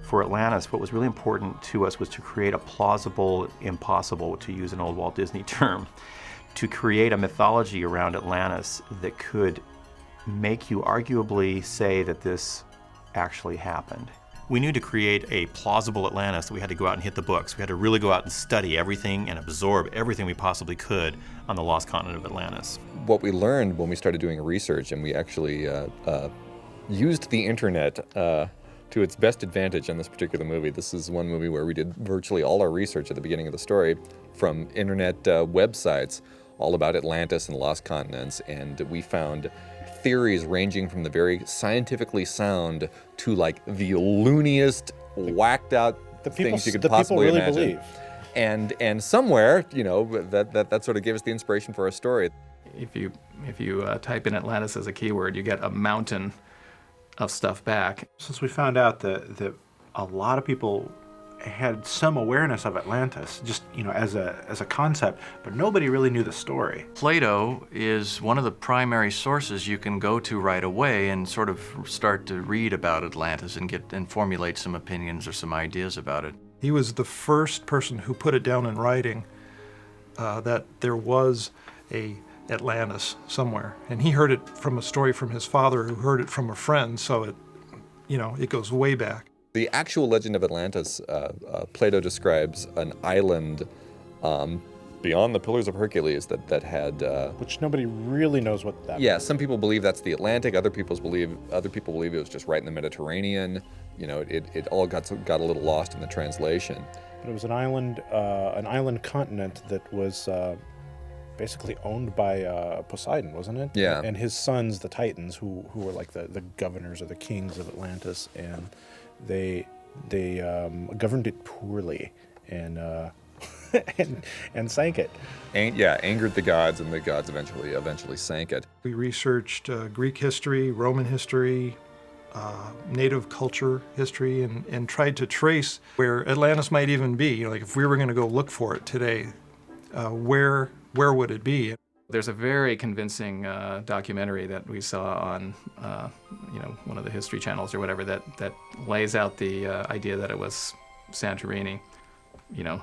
For Atlantis, what was really important to us was to create a plausible impossible, to use an old Walt Disney term, to create a mythology around Atlantis that could make you arguably say that this actually happened. We knew to create a plausible Atlantis that we had to go out and hit the books. We had to really go out and study everything and absorb everything we possibly could on the lost continent of Atlantis. What we learned when we started doing research, and we actually used the internet to its best advantage on this particular movie. This is one movie where we did virtually all our research at the beginning of the story from internet websites all about Atlantis and lost continents, and we found theories ranging from the very scientifically sound to like the looniest, whacked out things you could possibly imagine. The people really believe. And somewhere, you know, that sort of gave us the inspiration for our story. If you type in Atlantis as a keyword, you get a mountain of stuff back. Since we found out that a lot of people had some awareness of Atlantis, just as a concept, but nobody really knew the story. Plato is one of the primary sources you can go to right away and sort of start to read about Atlantis and formulate some opinions or some ideas about it. He was the first person who put it down in writing that there was a Atlantis somewhere, and he heard it from a story from his father, who heard it from a friend. So it goes way back. The actual legend of Atlantis, Plato describes an island beyond the Pillars of Hercules that had... Which nobody really knows what that Yeah, some people believe that's the Atlantic, other people believe it was just right in the Mediterranean. It all got a little lost in the translation. But it was an island continent that was basically owned by Poseidon, wasn't it? Yeah. And his sons, the Titans, who were like the governors or the kings of Atlantis, and they governed it poorly and and sank it. Angered the gods, and the gods eventually sank it. We researched Greek history, Roman history, native culture history, and tried to trace where Atlantis might even be. Like if we were going to go look for it today, where would it be? There's a very convincing documentary that we saw on, one of the history channels or whatever that lays out the idea that it was Santorini,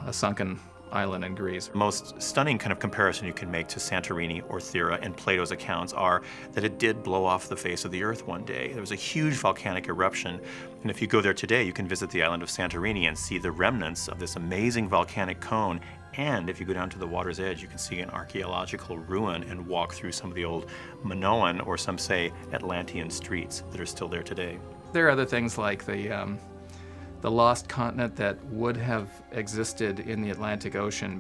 a sunken island in Greece. The most stunning kind of comparison you can make to Santorini or Thera in Plato's accounts are that it did blow off the face of the earth one day. There was a huge volcanic eruption, and if you go there today, you can visit the island of Santorini and see the remnants of this amazing volcanic cone. And if you go down to the water's edge, you can see an archaeological ruin and walk through some of the old Minoan, or some say Atlantean streets that are still there today. There are other things like the lost continent that would have existed in the Atlantic Ocean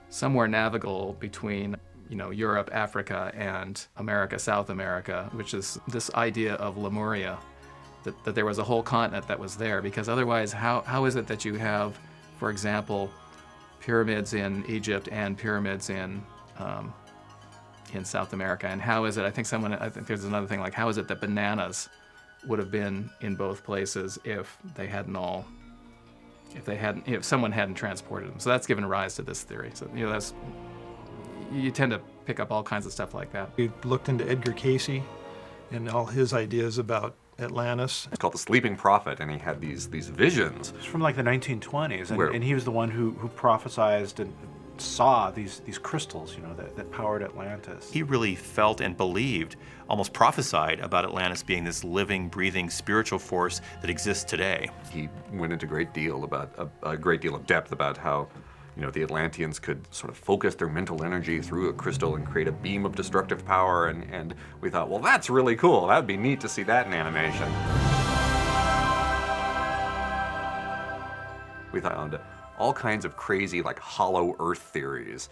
somewhere navigable between, Europe, Africa, and America, South America, which is this idea of Lemuria, that there was a whole continent that was there. Because otherwise, how is it that you have, for example, pyramids in Egypt and pyramids in South America? And how is it, I think there's another thing, like how is it that bananas would have been in both places if someone hadn't transported them? So that's given rise to this theory. So you tend to pick up all kinds of stuff like that. We looked into Edgar Cayce and all his ideas about Atlantis. It's called The Sleeping Prophet, and he had these visions. It's from like the 1920s, and he was the one who prophesized and saw these crystals, that powered Atlantis. He really felt and believed, almost prophesied about Atlantis being this living, breathing, spiritual force that exists today. He went into a great deal of depth about how the Atlanteans could sort of focus their mental energy through a crystal and create a beam of destructive power, and we thought, well, that's really cool. That'd be neat to see that in animation. We found all kinds of crazy, like, hollow earth theories,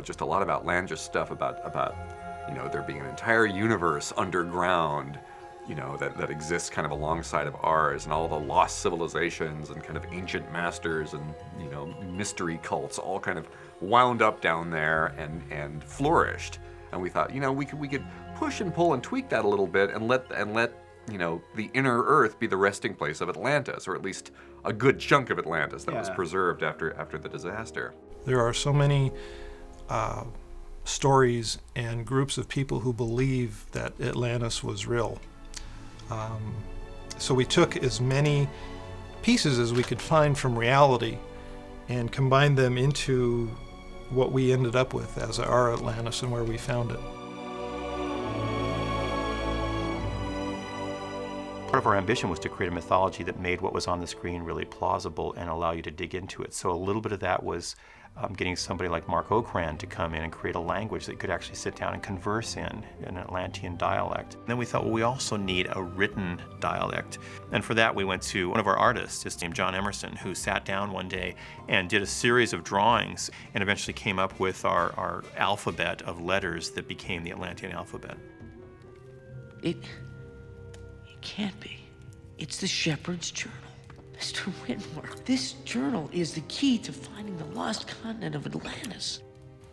just a lot of outlandish stuff about there being an entire universe underground, that exists kind of alongside of ours, and all the lost civilizations and kind of ancient masters and, mystery cults all kind of wound up down there and flourished. And we thought, we could push and pull and tweak that a little bit and let the inner Earth be the resting place of Atlantis, or at least a good chunk of Atlantis that was preserved after the disaster. There are so many stories and groups of people who believe that Atlantis was real. So we took as many pieces as we could find from reality and combine them into what we ended up with as our Atlantis and where we found it. Part of our ambition was to create a mythology that made what was on the screen really plausible and allow you to dig into it. So a little bit of that was getting somebody like Mark Okrand to come in and create a language that you could actually sit down and converse in an Atlantean dialect. And then we thought, well, we also need a written dialect. And for that, we went to one of our artists, his name John Emerson, who sat down one day and did a series of drawings and eventually came up with our alphabet of letters that became the Atlantean alphabet. It can't be. It's the Shepherd's Journal. Mr. Whitmore, this journal is the key to finding the lost continent of Atlantis.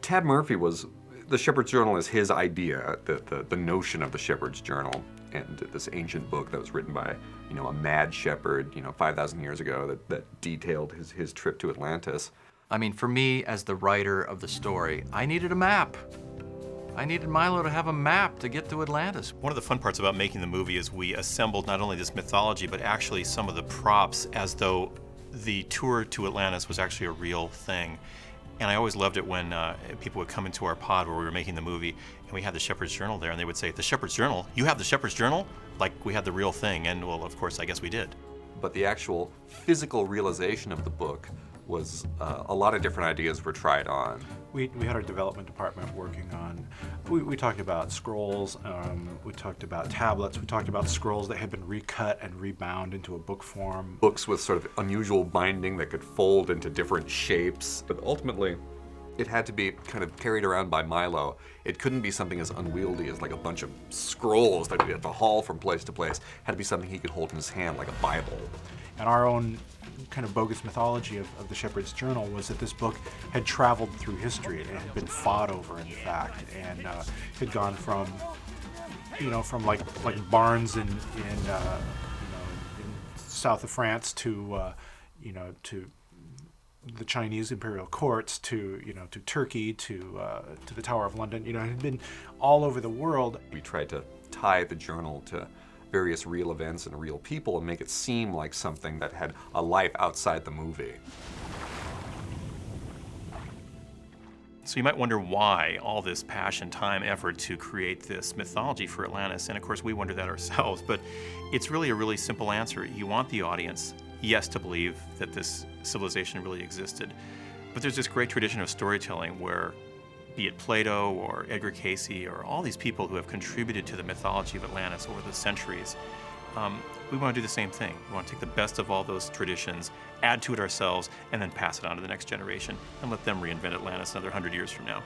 Tad Murphy was, the Shepherd's Journal is his idea, the notion of the Shepherd's Journal, and this ancient book that was written by, a mad shepherd, 5,000 years ago that detailed his trip to Atlantis. I mean, for me, as the writer of the story, I needed a map. I needed Milo to have a map to get to Atlantis. One of the fun parts about making the movie is we assembled not only this mythology, but actually some of the props as though the tour to Atlantis was actually a real thing. And I always loved it when people would come into our pod where we were making the movie and we had the Shepherd's Journal there and they would say, "The Shepherd's Journal? You have the Shepherd's Journal?" Like we had the real thing, and well, of course, I guess we did. But the actual physical realization of the book was a lot of different ideas were tried on. We had our development department working on, we talked about scrolls, we talked about tablets, we talked about scrolls that had been recut and rebound into a book form. Books with sort of unusual binding that could fold into different shapes. But ultimately, it had to be kind of carried around by Milo. It couldn't be something as unwieldy as like a bunch of scrolls that he'd have to haul from place to place. It had to be something he could hold in his hand, like a Bible. And our own kind of bogus mythology of the Shepherd's Journal was that this book had traveled through history. It had been fought over, in fact, and had gone from, from like barns in south of France to, to the Chinese imperial courts to Turkey to the Tower of London. It had been all over the world. We tried to tie the journal to various real events and real people and make it seem like something that had a life outside the movie. So you might wonder why all this passion, time, effort to create this mythology for Atlantis, and of course we wonder that ourselves, but it's really a really simple answer. You want the audience, yes, to believe that this civilization really existed, but there's this great tradition of storytelling where, be it Plato or Edgar Cayce or all these people who have contributed to the mythology of Atlantis over the centuries, we want to do the same thing. We want to take the best of all those traditions, add to it ourselves, and then pass it on to the next generation and let them reinvent Atlantis another 100 years from now.